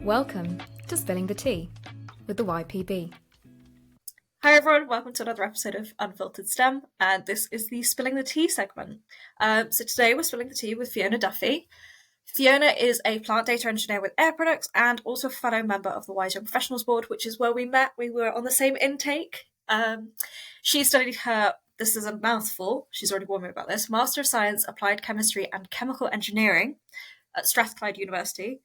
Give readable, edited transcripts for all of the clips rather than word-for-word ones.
Welcome to Spilling the Tea with the YPB. Hi everyone, welcome to another episode of Unfiltered STEM, and this is the Spilling the Tea segment. So today we're spilling the tea with Fiona Duffy. Fiona is a plant data engineer with Air Products and also a fellow member of the Wise Young Professionals Board, which is where we met. We were on the same intake. She studied her, this is a mouthful, she's already warned me about this, Master of Science, Applied Chemistry and Chemical Engineering at Strathclyde University,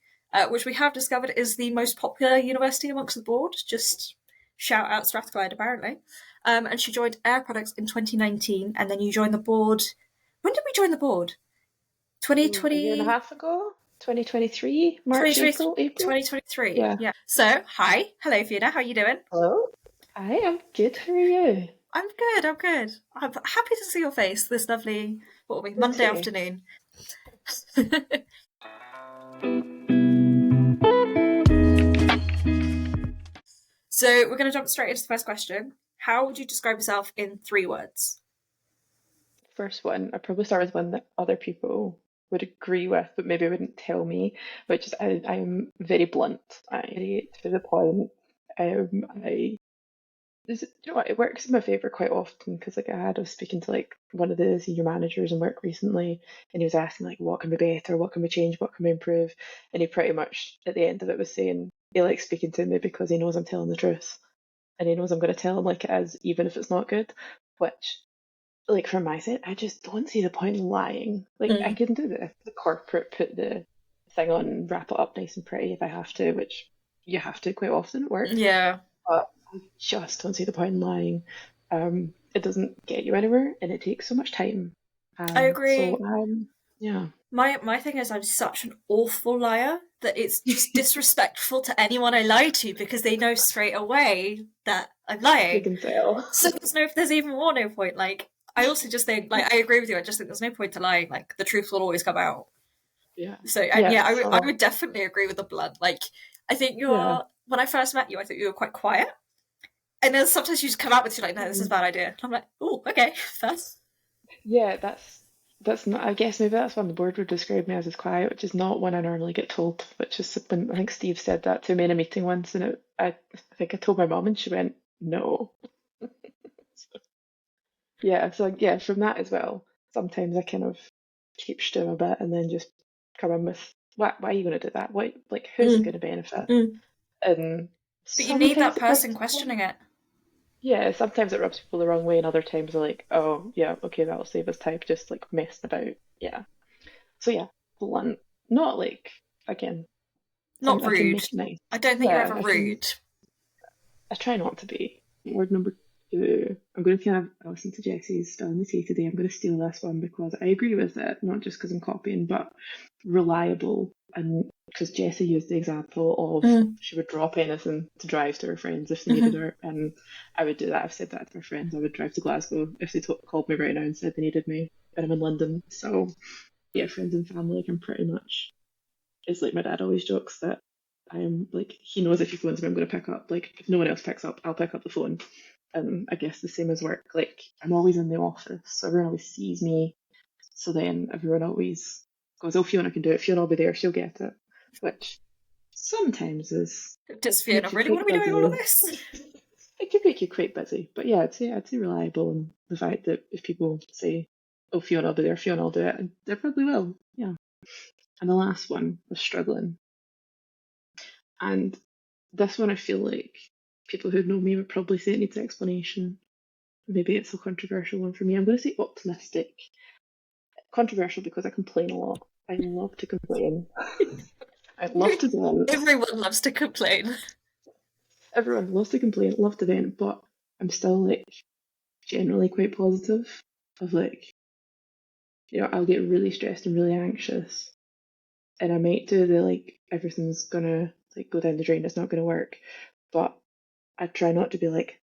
which we have discovered is the most popular university amongst the board. Just shout out Strathclyde, apparently. And she joined Air Products in 2019, and then you joined the board. When did we join the board? 2020? A year and a half ago? 2023? March, April? 2023. Yeah. So, hello Fiona, how are you doing? Hello. I am good. How are you? I'm good. I'm happy to see your face this lovely, Monday afternoon. So we're going to jump straight into the first question. How would you describe yourself in 3 words? First one, I'd probably start with one that other people would agree with, but maybe wouldn't tell me, which is I'm very blunt. I get to the point. It works in my favour quite often because I was speaking to one of the senior managers in work recently, and he was asking what can be better, what can we change, what can we improve, and he pretty much at the end of it was saying he likes speaking to me because he knows I'm telling the truth, and he knows I'm going to tell him like it is, even if it's not good. Which, from my side, I just don't see the point in lying. I can do the corporate, put the thing on, wrap it up nice and pretty if I have to, which you have to quite often at work. Yeah. But I just don't see the point in lying. It doesn't get you anywhere, and it takes so much time. I agree. So, yeah. My thing is I'm such an awful liar that it's just disrespectful to anyone I lie to because they know straight away that I'm lying. You can tell. So there's even more no point. I also just think, I agree with you. I just think there's no point to lying. The truth will always come out. Yeah. So, I would definitely agree with the blunt. I think when I first met you, I think you were quite quiet. And then sometimes you just come out with, no, this is a bad idea. And I'm like, oh, okay, that's... Yeah, that's not, I guess maybe that's when the board would describe me as quiet, which is not when I normally get told, which is when I think Steve said that to me in a meeting once, and I think I told my mum and she went, no. So from that as well, sometimes I kind of keep still a bit and then just come in with, why are you going to do that? Who's it going to benefit? And but you need that person questioning it. Yeah, sometimes it rubs people the wrong way, and other times they're like, oh, yeah, okay, that'll save us time, just messing about. Yeah. So, yeah, blunt. Not again. Not rude. Nice. I don't think you're ever rude. I try not to be. Word number 2. I'm going to kind of listen to Jessie's Spilling the Tea today. I'm going to steal this one because I agree with it, not just because I'm copying, but reliable. And because Jessie used the example of she would drop anything to drive to her friends if they needed her, and I would do that. I've said that to my friends. I would drive to Glasgow if they called me right now and said they needed me, and I'm in London. So yeah, friends and family can pretty much. It's like my dad always jokes that I am he knows if he phones me, I'm going to pick up. If no one else picks up, I'll pick up the phone. And I guess the same as work. I'm always in the office, so everyone always sees me. So then everyone always goes, "Oh, Fiona can do it. Fiona will be there. She'll get it." Which sometimes is. Does Fiona really want to be doing all of this? It could make you quite busy, but yeah, I'd say reliable, and the fact that if people say, "Oh, Fiona will be there. Fiona will do it," and they probably will. Yeah. And the last one was struggling, and this one I feel like people who know me would probably say it needs explanation. Maybe it's a controversial one for me. I'm going to say optimistic. Controversial because I complain a lot. I love to complain. I love to vent. Everyone loves to complain. Everyone loves to complain, love to vent, but I'm still generally quite positive. I'll get really stressed and really anxious, and I might do the everything's gonna go down the drain, it's not gonna work. But I try not to be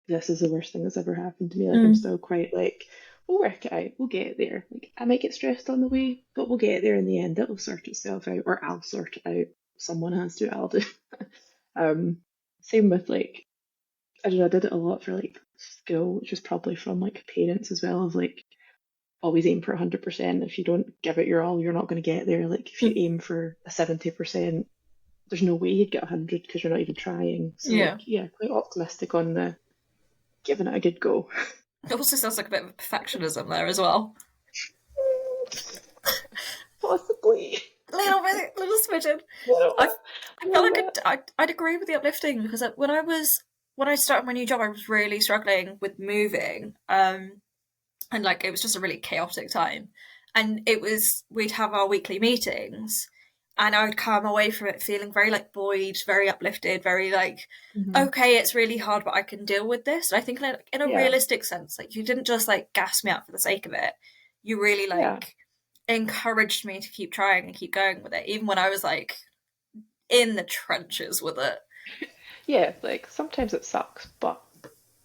this is the worst thing that's ever happened to me. I'm still quite we'll work it out, we'll get there. I might get stressed on the way, but we'll get there in the end. It'll sort itself out, or I'll sort it out. Someone has to, I'll do. Same with I don't know, I did it a lot for school, which was probably from parents as well, of always aim for 100%. If you don't give it your all, you're not going to get there. If you aim for a 70%, there's no way you'd get 100 because you're not even trying. So Yeah. like, yeah, quite optimistic on the giving it a good go. It also sounds like a bit of perfectionism there as well. Possibly. Little bit, little smidgen. Little I bit. I feel like I'd agree with the uplifting because when I started my new job, I was really struggling with moving, and like it was just a really chaotic time, and we'd have our weekly meetings, and I would come away from it feeling very like buoyed, very uplifted, very like, Mhm. okay, it's really hard, but I can deal with this. And I think like, in a Yeah. realistic sense, like you didn't just like gas me up for the sake of it. You really Yeah. like encouraged me to keep trying and keep going with it, even when I was like in the trenches with it. Yeah, like sometimes it sucks, but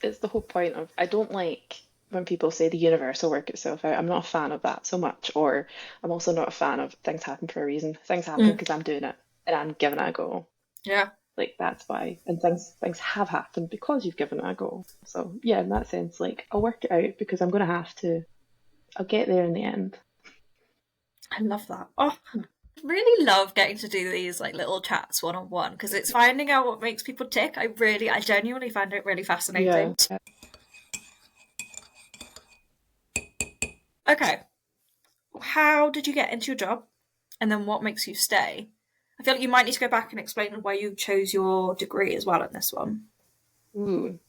it's the whole point of I don't like when people say the universe will work itself out. I'm not a fan of that so much, or I'm also not a fan of things happen for a reason. Things happen Mm. because I'm doing it and I'm giving it a go. Yeah. Like that's why, and things have happened because you've given it a go. So yeah, in that sense, like I'll work it out because I'm gonna have to. I'll get there in the end. I love that. Oh, really love getting to do these like little chats one on one because it's finding out what makes people tick. I genuinely find it really Yeah. fascinating. Okay, how did you get into your job, and then what makes you stay? I feel like you might need to go back and explain why you chose your degree as well in this one. Ooh.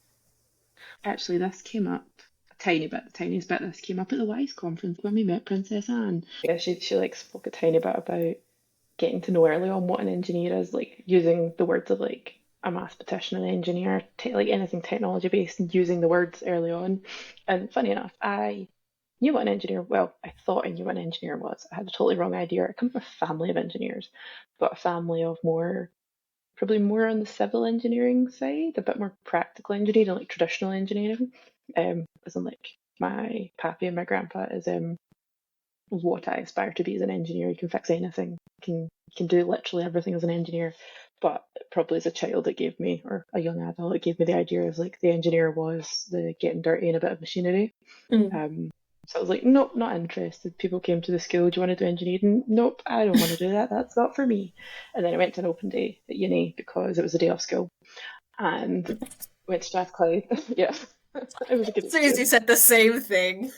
Actually, this came up a tiny bit, the tiniest bit. This came up at the WISE conference when we met Princess Anne. Yeah, she like spoke a tiny bit about getting to know early on what an engineer is, like using the words of like a mathematician, an engineer, like anything technology based, and using the words early on. And funny enough, I knew what an engineer, well, I thought I knew what an engineer was. I had a totally wrong idea. I come from a family of engineers, but a family of probably more on the civil engineering side, a bit more practical engineering, like traditional engineering. As in like my pappy and my grandpa is what I aspire to be as an engineer. You can fix anything. You can do literally everything as an engineer. But probably as a child, it gave me, or a young adult, it gave me the idea of like the engineer was the getting dirty and a bit of machinery. Mm. Um, so I was like, nope, not interested. People came to the school, do you want to do engineering? Nope, I don't want to do that. That's not for me. And then I went to an open day at uni because it was a day off school and went to Strathclyde. Yeah, it was a good As soon as you excuse. said the same thing,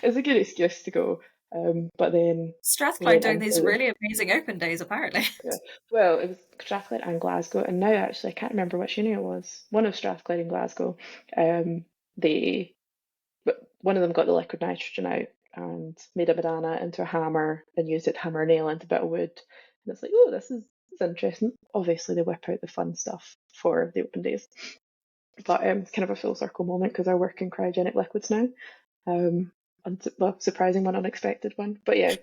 It was a good excuse to go. But then we Strathclyde went doing into these really amazing open days apparently. yeah. Well, it was Strathclyde and Glasgow, and now actually I can't remember which uni it was. One of Strathclyde and Glasgow. They but one of them got the liquid nitrogen out and made a banana into a hammer and used it to hammer a nail into a bit of wood. And it's like, oh, this is interesting. Obviously, they whip out the fun stuff for the open days, but it's kind of a full circle moment because I work in cryogenic liquids now. Um, well, surprising one, unexpected one. But yeah,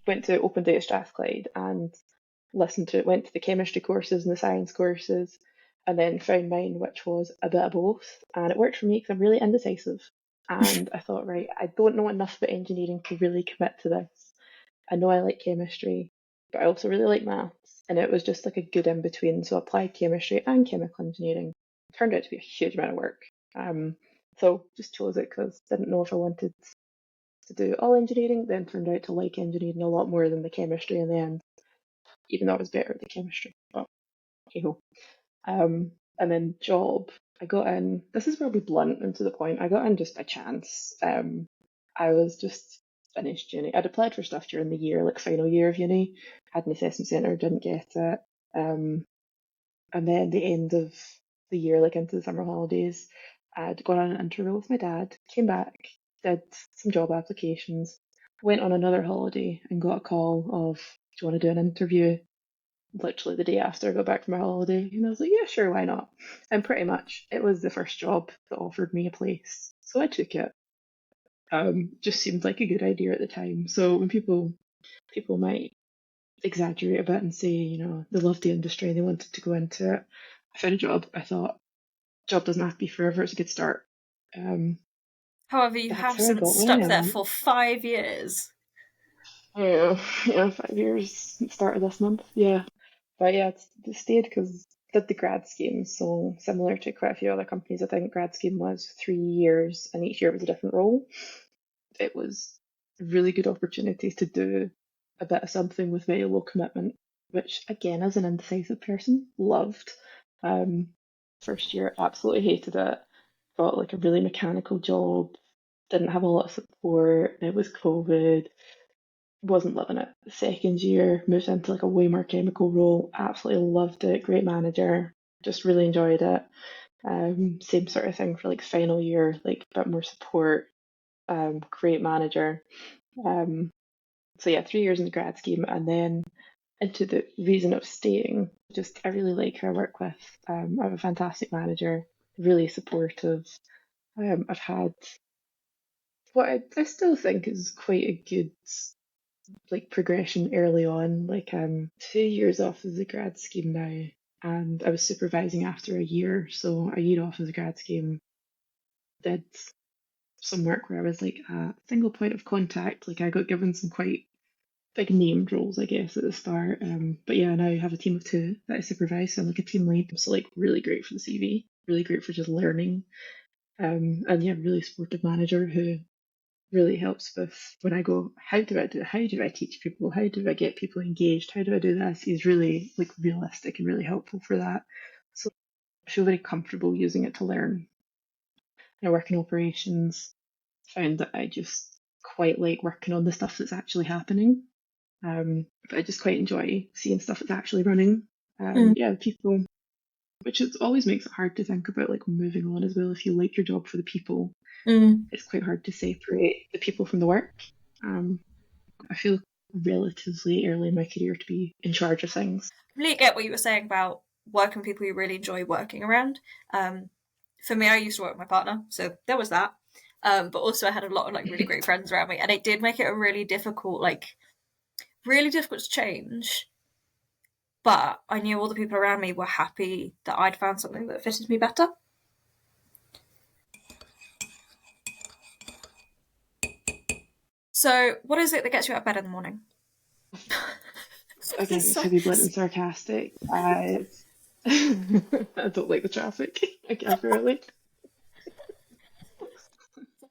went to open day at Strathclyde and went to the chemistry courses and the science courses, and then found mine, which was a bit of both. And it worked for me because I'm really indecisive. And I thought, right, I don't know enough about engineering to really commit to this. I know I like chemistry, but I also really like maths. And it was just like a good in between. So applied chemistry and chemical engineering turned out to be a huge amount of work. So just chose it because I didn't know if I wanted to do all engineering, then turned out to like engineering a lot more than the chemistry in the end, even though I was better at the chemistry. But hey ho. And then job, I got in. This is where I'll be blunt and to the point. I got in just by chance. I was just finished uni. I'd applied for stuff during the year, like final year of uni. Had an assessment centre, didn't get it. And then the end of the year, like into the summer holidays, I'd gone on an interview with my dad. Came back, did some job applications, went on another holiday, and got a call of, "Do you want to do an interview?" Literally the day after I got back from my holiday. And I was like, yeah, sure, why not? And pretty much it was the first job that offered me a place. So I took it. Just seemed like a good idea at the time. So when people might exaggerate a bit and say, they loved the industry and they wanted to go into it. I found a job. I thought, job doesn't have to be forever, it's a good start. However, you That's have how I since got where I stuck there am. for 5 years. Yeah, 5 years, start of this month. Yeah. But yeah, it stayed because did the grad scheme. So similar to quite a few other companies, I think grad scheme was 3 years, and each year was a different role. It was a really good opportunity to do a bit of something with very low commitment. which again, as an indecisive person, loved. Um, First year, absolutely hated it. Got like a really mechanical job, didn't have a lot of support. It was COVID, wasn't loving it. Second year, moved into like a way more chemical role, absolutely loved it. Great manager, just really enjoyed it. Same sort of thing for like final year, like a bit more support. Great manager. Um, so yeah, 3 years in the grad scheme, and then into the reason of staying. Just I really like who I work with. I have a fantastic manager, really supportive. I've had what I still think is quite a good like progression early on. Like 2 years off as a grad scheme now, and I was supervising after a year. So a year off as a grad scheme, did some work where I was like a single point of contact. Like I got given some quite big named roles, I guess, at the start. But yeah, now I have a team of two that I supervise. So I'm like a team lead. So like really great for the CV, really great for just learning. And yeah, really supportive manager who really helps with when I go, how do I teach people? How do I get people engaged? How do I do this? He's really like realistic and really helpful for that. So I feel very comfortable using it to learn. I work in operations, found that I just quite like working on the stuff that's actually happening. But I just quite enjoy seeing stuff that's actually running. Mm. Yeah, people, which it always makes it hard to think about like moving on as well. If you like your job for the people, Mm. it's quite hard to separate the people from the work. Um, I feel relatively early in my career to be in charge of things. I completely get what you were saying about working with people you really enjoy working around. For me, I used to work with my partner, so there was that. But also, I had a lot of like really great friends around me, and it did make it a really difficult to change. But I knew all the people around me were happy that I'd found something that fitted me better. So, what is it that gets you out of bed in the morning? Again, it's heavy blunt and sarcastic. I don't like the traffic. Apparently.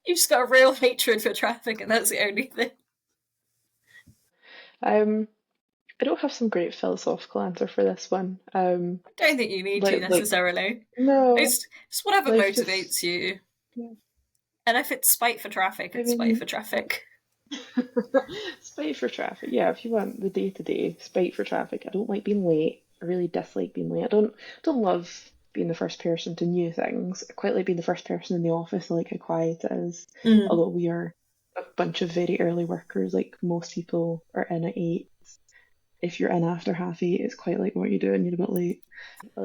You just got a real hatred for traffic, and that's the only thing. Um, I don't have some great philosophical answer for this one. I don't think you need to Like necessarily. no, It's whatever life just motivates you. yeah. And if it's spite for traffic, I it's spite for mean, traffic. spite for traffic. Yeah, if you want the day to day, spite for traffic. I don't like being late. I really dislike being late. I don't love being the first person to new things. I quite like being the first person in the office. I like how quiet it is. Mm. Although we are a bunch of very early workers, like most people are in at 8. If you're in after half 8, it's quite like what you do and you're a bit late. I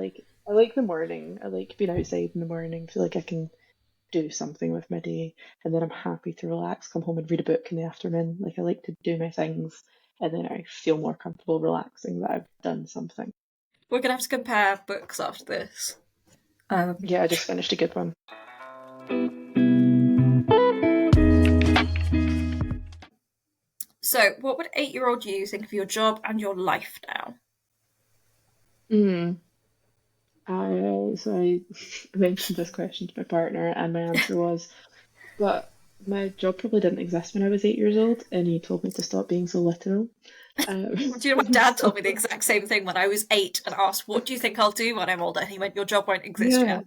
like the morning. I like being outside in the morning. Feel like I can do something with my day, and then I'm happy to relax, come home and read a book in the afternoon. Like I like to do my things, and then I feel more comfortable relaxing that I've done something. We're gonna have to compare books after this. Um, Yeah, I just finished a good one. so, what would 8-year-old you think of your job and your life now? Mm. I mentioned this question to my partner, and my answer was, but my job probably didn't exist when I was 8 years old, and he told me to stop being so literal. Do you know my dad So told me the exact same thing when I was 8 and asked, "What do you think I'll do when I'm older?" And he went, "Your job won't exist yeah, yet."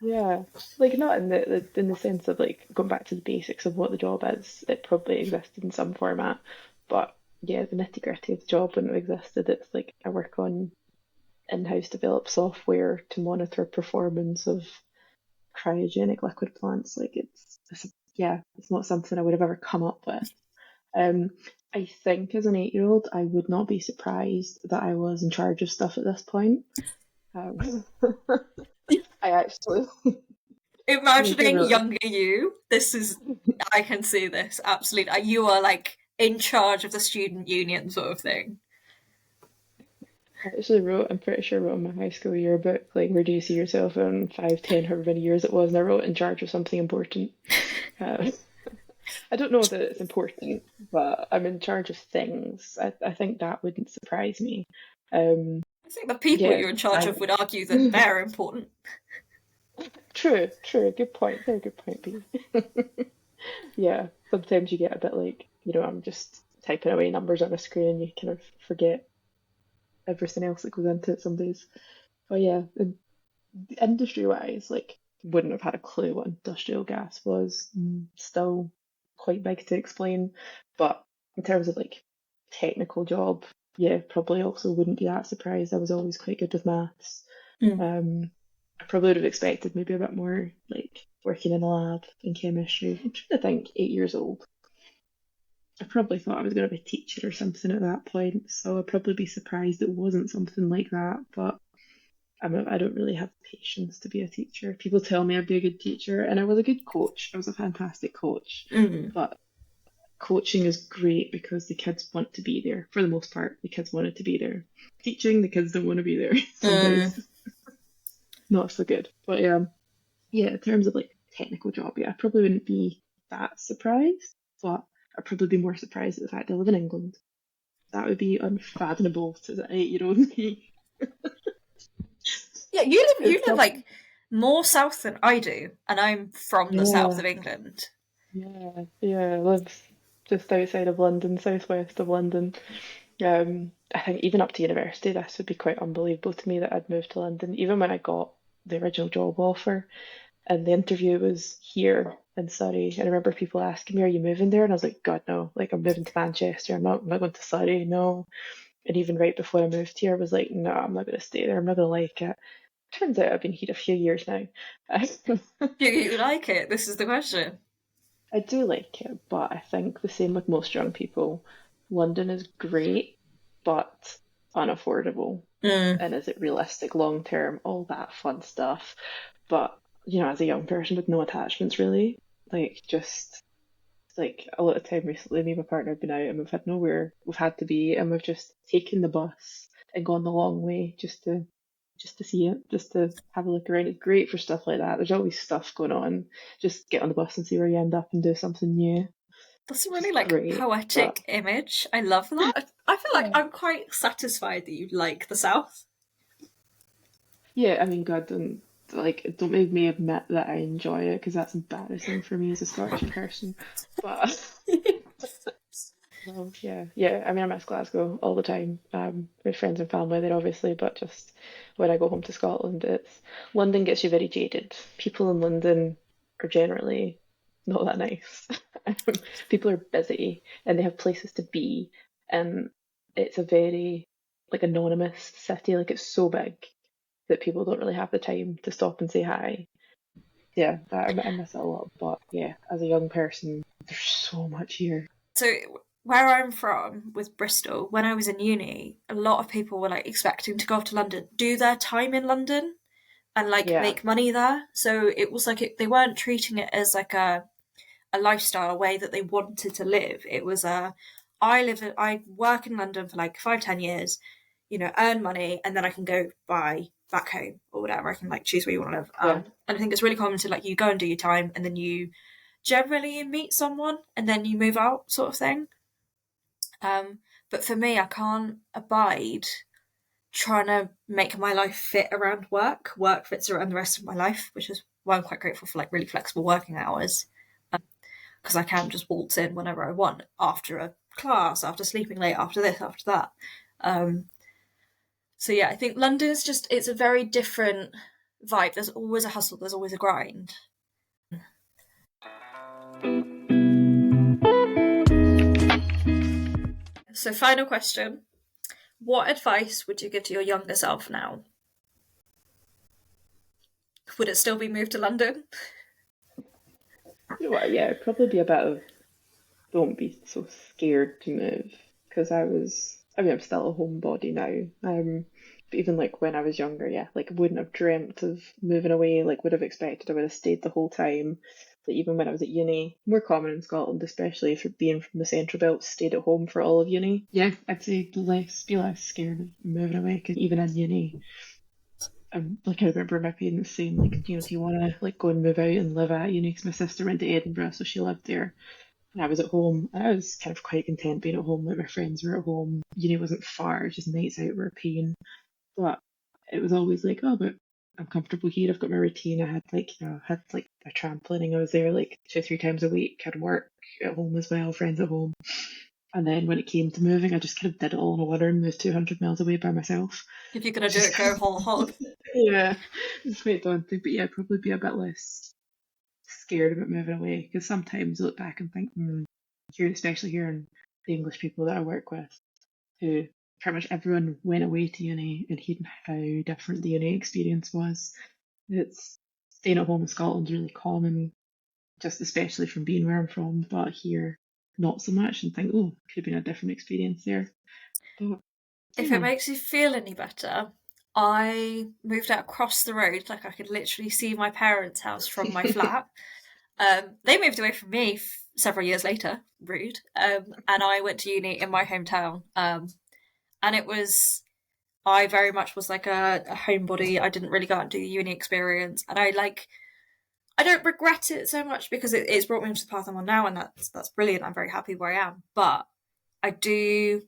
yeah, like not in the sense of like going back to the basics of what the job is. It probably existed in some format, but yeah, the nitty gritty of the job wouldn't have existed. It's like I work on in-house developed software to monitor performance of cryogenic liquid plants. Like yeah, it's not something I would have ever come up with. Um, I think as an 8-year-old, I would not be surprised that I was in charge of stuff at this point. Um, I actually make a Imagining real younger you, I can see this absolutely. You are like in charge of the student union sort of thing. I actually I'm pretty sure I wrote in my high school yearbook, like, where do you see yourself in 5, 10, however many years it was, and I wrote in charge of something important. Uh, I don't know that it's important, but I'm in charge of things. I think that wouldn't surprise me. Um, I think the people yeah, you're in charge I, of would argue that they're important. true, good point. Very good point, B. Yeah, sometimes you get a bit like, I'm just typing away numbers on a screen, you kind of forget. everything else that goes into it some days. But yeah, industry wise, like wouldn't have had a clue what industrial gas was. Still quite big to explain. But in terms of like technical job, yeah, probably also wouldn't be that surprised. I was always quite good with maths. Mm. I probably would have expected maybe a bit more like working in a lab in chemistry. I'm trying to think, 8 years old. I probably thought I was going to be a teacher or something at that point, so I'd probably be surprised it wasn't something like that. But I don't really have patience to be a teacher. People tell me I'd be a good teacher, and I was a good coach. I was a fantastic coach. Mm. But coaching is great because the kids want to be there. For the most part, the kids wanted to be there. Teaching, the kids don't want to be there. Some Mm. days, not so good. But yeah, in terms of like technical job, yeah, I probably wouldn't be that surprised, but I'd probably be more surprised at the fact I live in England. That would be unfathomable to the 8-year-old me. Yeah, you It's live prob- like more south than I do, and I'm from the south yeah, of England. yeah. I live just outside of London, southwest of London. I think even up to university, this would be quite unbelievable to me that I'd moved to London. Even when I got the original job offer, and the interview was here in Surrey. I remember people asking me, "Are you moving there?" And I was like, "God, no! Like I'm moving to Manchester. I'm not going to Surrey. No." And even right before I moved here, I was like, "No, I'm not going to stay there. I'm not going to like it." Turns out I've been here a few years now. You like it? This is the question. I do like it, but I think the same with most young people. London is great, but unaffordable. Mm. And is it realistic long term? All that fun stuff. But, as a young person with no attachments really, like just like a lot of time recently, me and my partner have been out and we've had nowhere we've had to be, and we've just taken the bus and gone the long way just to see it, just to have a look around. It's great for stuff like that. There's always stuff going on. Just get on the bus and see where you end up and do something new. That's a really Just like great. But poetic image. I love that. I feel like yeah, I'm quite satisfied that you like the south. yeah. I mean, God, don't make me admit that I enjoy it because that's embarrassing for me as a Scottish person. But no, yeah, yeah. I mean, I miss Glasgow all the time. With friends and family there, obviously, but just when I go home to Scotland, it's London gets you very jaded. People in London are generally not that nice. People are busy and they have places to be, and it's a very like anonymous city. Like it's so big that people don't really have the time to stop and say hi. Yeah, I miss it a lot. But yeah, as a young person, there's so much here. So where I'm from with Bristol, when I was in uni, a lot of people were like expecting to go off to London, do their time in London, and like Yeah, make money there. So it was like they weren't treating it as like a lifestyle, a way that they wanted to live. It was I work in London for like 5-10 years, earn money, and then I can go buy back home or whatever. I can like choose where you want to live. yeah. And I think it's really common to like you go and do your time, and then you generally meet someone, and then you move out, sort of thing. But for me, I can't abide trying to make my life fit around work. Work fits around the rest of my life, which is why I'm quite grateful for like really flexible working hours, because I can just waltz in whenever I want after a class, after sleeping late, after this, after that. Um, so yeah, I think London is it's a very different vibe. There's always a hustle, there's always a grind. So final question. What advice would you give to your younger self now? Would it still be moved to London? You know what? Yeah, it'd probably be a bit of don't be so scared to move because I mean, I'm still a homebody now. But even like when I was younger, yeah, like I wouldn't have dreamt of moving away. Like would have expected I would have stayed the whole time. Like even when I was at uni, more common in Scotland, especially if you're being from the central belt, stayed at home for all of uni. Yeah, I'd say be less scared of moving away because even in uni, like I remember my parents saying like, do you want to like go and move out and live at uni? Because my sister went to Edinburgh, so she lived there. And I was at home. And I was kind of quite content being at home. Like my friends were at home. Uni wasn't far, just nights out were a pain. But it was always like, oh, but I'm comfortable here. I've got my routine. I had had like my trampolining. I was there like 2 or 3 times a week. Had work at home as well, friends at home. And then when it came to moving, I just kind of did it all in a winter and moved 200 miles away by myself. If you're going to do it, go whole hog. Yeah, it's quite daunting. But yeah, I'd probably be a bit less scared about moving away, because sometimes I look back and think, here, especially here in the English people that I work with, who pretty much everyone went away to uni and hearing how different the uni experience was. It's staying at home in Scotland's really common, just especially from being where I'm from, but here not so much, and think, oh, could have been a different experience there. But If it makes you feel any better, I moved out across the road, like I could literally see my parents' house from my flat. They moved away from me several years later, rude, and I went to uni in my hometown. And it was, I very much was like a homebody. I didn't really go out and do the uni experience, and I don't regret it so much because it's brought me into the path I'm on now, and that's brilliant. I'm very happy where I am, but I do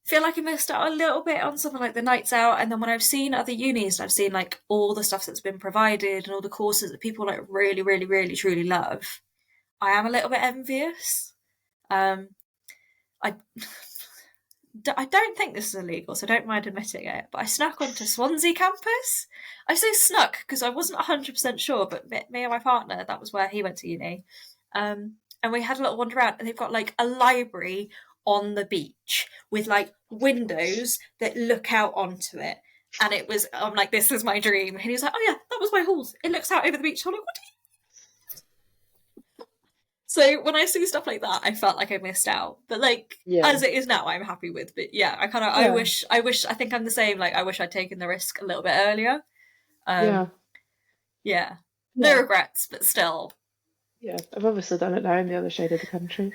feel like I missed out a little bit on something like the nights out. And then when I've seen other unis and I've seen like all the stuff that's been provided and all the courses that people like really, really, really, truly love, I am a little bit envious. I I don't think this is illegal, so I don't mind admitting it, but I snuck onto Swansea campus. I say snuck because I wasn't 100% sure, but me and my partner, that was where he went to uni. And we had a little wander around, and they've got like a library on the beach with like windows that look out onto it. And it was, I'm like, this is my dream. And he was like, oh yeah, that was my halls. It looks out over the beach. I'm like, what do you... So when I see stuff like that, I felt like I missed out. But like, as it is now, I'm happy with. But yeah, I wish, I think I'm the same. Like, I wish I'd taken the risk a little bit earlier. Yeah. No regrets, but still. Yeah, I've obviously done it now on the other side of the country.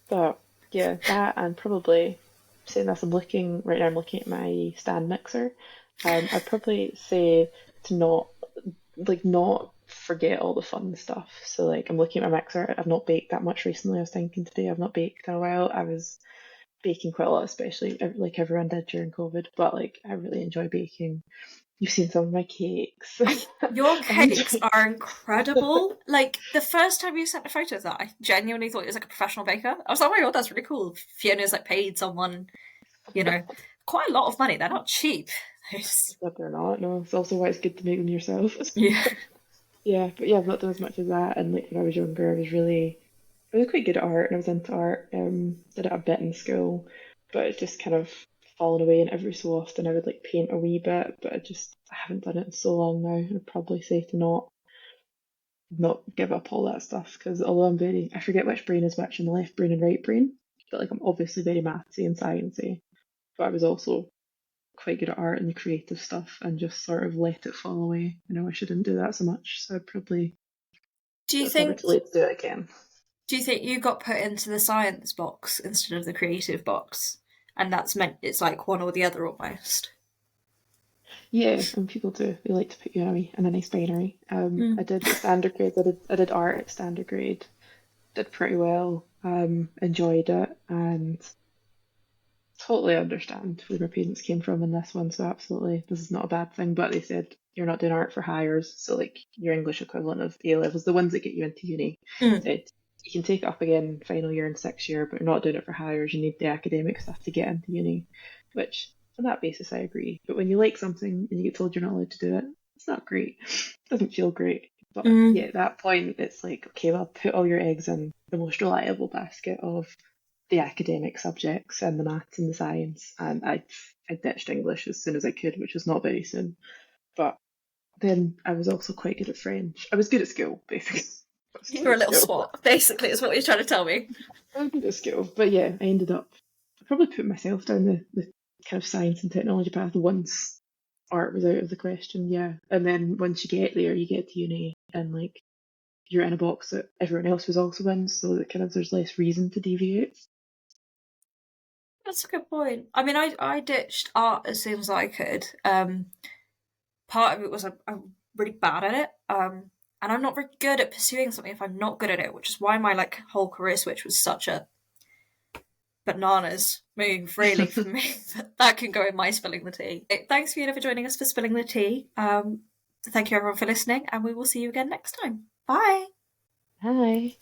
But yeah, that, and probably saying this, I'm looking at my stand mixer. I'd probably say to not forget all the fun stuff. So like I'm looking at my mixer. I've not baked that much recently. I was thinking today I've not baked in a while. I was baking quite a lot, especially like everyone did during COVID. But like I really enjoy baking. You've seen some of my cakes. Your cakes are incredible. Like the first time you sent a photo of that, I genuinely thought it was like a professional baker. I was like, oh my god, that's really cool. Fiona's like paid someone, quite a lot of money. They're not cheap. But they're not. No, it's also why it's good to make them yourself. Yeah. Yeah, but yeah, I've not done as much as that. And like when I was younger, I was quite good at art, and I was into art. Did it a bit in school, but it just kind of fallen away. And every so often, I would like paint a wee bit, but I haven't done it in so long now. I'd probably say to not give up all that stuff, because although I forget which brain is which in the left brain and right brain, but like I'm obviously very mathsy and sciencey, but I was also quite good at art and the creative stuff, and just sort of let it fall away. I wish I didn't do that so much, so I'd probably. Do you It's never think too late to do it again. Do you think you got put into the science box instead of the creative box, and that's meant it's like one or the other almost? Yeah, and people do. They like to put you in a nice binary. I did standard grade. I did art at standard grade. Did pretty well. Enjoyed it, and totally understand where my parents came from in this one. So absolutely, this is not a bad thing. But they said you're not doing art for hires, so like your English equivalent of A levels, the ones that get you into uni, said you can take it up again final year and 6th year, but you're not doing it for hires. You need the academic stuff to get into uni, which on that basis I agree. But when you like something and you get told you're not allowed to do it, it's not great. It doesn't feel great. But yeah, at that point it's like, okay, well, put all your eggs in the most reliable basket of the academic subjects and the maths and the science, and I ditched English as soon as I could, which was not very soon. But then I was also quite good at French. I was good at school, basically. You were a little swot, basically, is what you're trying to tell me. I was good at school, but yeah, I ended up probably put myself down the kind of science and technology path once art was out of the question, yeah. And then once you get there, you get to uni, and like you're in a box that everyone else was also in, so that kind of there's less reason to deviate. That's a good point. I mean, I ditched art as soon as I could. Part of it was I'm really bad at it, and I'm not very good at pursuing something if I'm not good at it, which is why my like whole career switch was such a bananas move, really, for me. That can go in my spilling the tea. Thanks, Fiona, for joining us for spilling the tea. Thank you, everyone, for listening, and we will see you again next time. Bye. Bye.